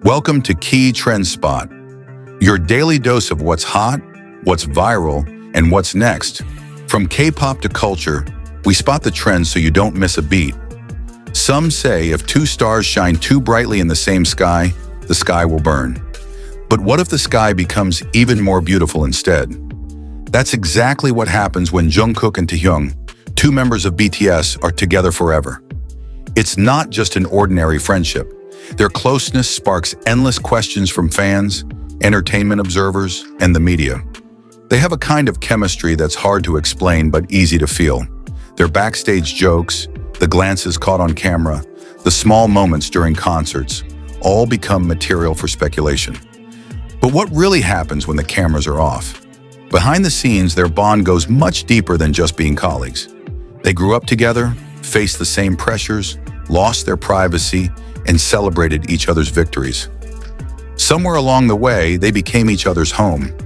Welcome to Key Trend Spot, your daily dose of what's hot, what's viral, and what's next. From K-pop to culture, we spot the trends so you don't miss a beat. Some say if two stars shine too brightly in the same sky, the sky will burn. But what if the sky becomes even more beautiful instead? That's exactly what happens when Jungkook and Taehyung, two members of BTS, are together forever. It's not just an ordinary friendship. Their closeness sparks endless questions from fans, entertainment observers, and the media. They have a kind of chemistry that's hard to explain but easy to feel. Their backstage jokes, the glances caught on camera, the small moments during concerts, all become material for speculation. But what really happens when the cameras are off? Behind the scenes, their bond goes much deeper than just being colleagues. They grew up together, faced the same pressures, lost their privacy, and celebrated each other's victories. Somewhere along the way, they became each other's home.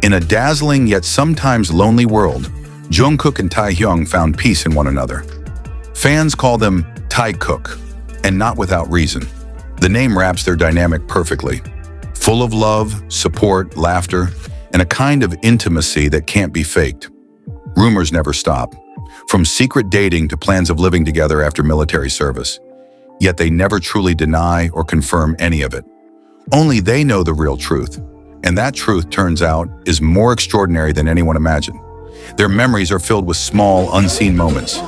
In a dazzling yet sometimes lonely world, Jungkook and Taehyung found peace in one another. Fans call them Taekook, and not without reason. The name wraps their dynamic perfectly. Full of love, support, laughter, and a kind of intimacy that can't be faked. Rumors never stop, from secret dating to plans of living together after military service. Yet they never truly deny or confirm any of it. Only they know the real truth, and that truth, turns out, is more extraordinary than anyone imagined. Their memories are filled with small, unseen moments,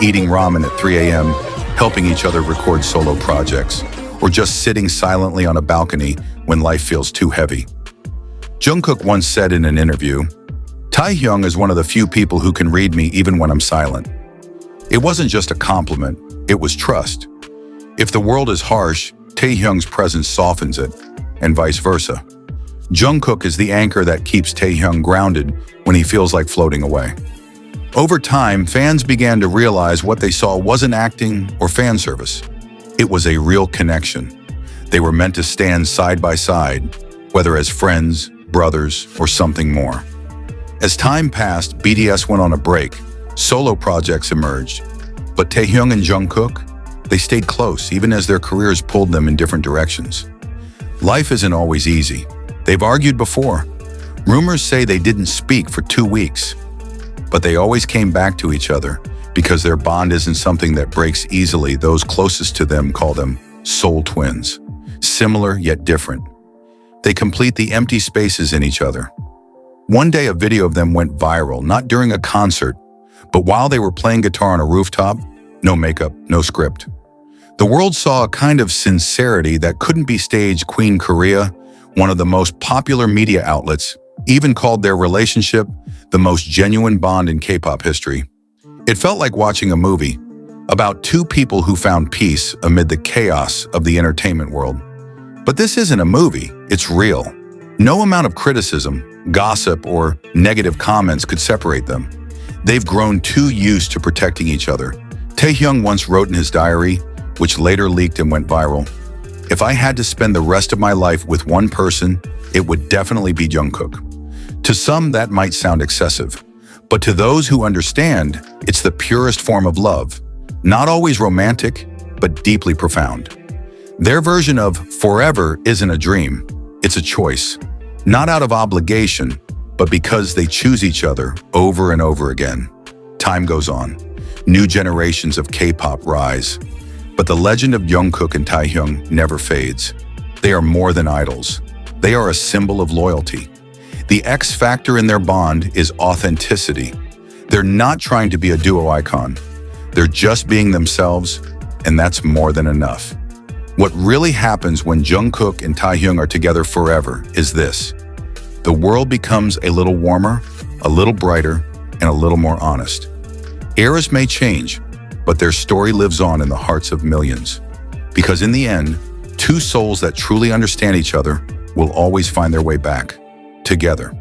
eating ramen at 3 a.m., helping each other record solo projects, or just sitting silently on a balcony when life feels too heavy. Jungkook once said in an interview, "Taehyung is one of the few people who can read me even when I'm silent." It wasn't just a compliment, it was trust. If the world is harsh, Taehyung's presence softens it, and vice versa. Jungkook is the anchor that keeps Taehyung grounded when he feels like floating away. Over time, fans began to realize what they saw wasn't acting or fan service. It was a real connection. They were meant to stand side by side, whether as friends, brothers, or something more. As time passed, BTS went on a break. Solo projects emerged. But Taehyung and Jungkook, they stayed close even as their careers pulled them in different directions. Life isn't always easy. They've argued before. Rumors say they didn't speak for 2 weeks. But they always came back to each other because their bond isn't something that breaks easily. Those closest to them call them soul twins, similar yet different. They complete the empty spaces in each other. One day, a video of them went viral, not during a concert, but while they were playing guitar on a rooftop. No makeup, no script. The world saw a kind of sincerity that couldn't be staged. Queen Korea, one of the most popular media outlets, even called their relationship the most genuine bond in K-pop history. It felt like watching a movie about two people who found peace amid the chaos of the entertainment world. But this isn't a movie, it's real. No amount of criticism, gossip, or negative comments could separate them. They've grown too used to protecting each other. Taehyung once wrote in his diary, which later leaked and went viral, "If I had to spend the rest of my life with one person, it would definitely be Jungkook." To some, that might sound excessive, but to those who understand, it's the purest form of love. Not always romantic, but deeply profound. Their version of forever isn't a dream, it's a choice. Not out of obligation, but because they choose each other over and over again. Time goes on. New generations of K-pop rise. But the legend of Jungkook and Taehyung never fades. They are more than idols. They are a symbol of loyalty. The X factor in their bond is authenticity. They're not trying to be a duo icon. They're just being themselves, and that's more than enough. What really happens when Jungkook and Taehyung are together forever is this. The world becomes a little warmer, a little brighter, and a little more honest. Eras may change, but their story lives on in the hearts of millions. Because in the end, two souls that truly understand each other will always find their way back together.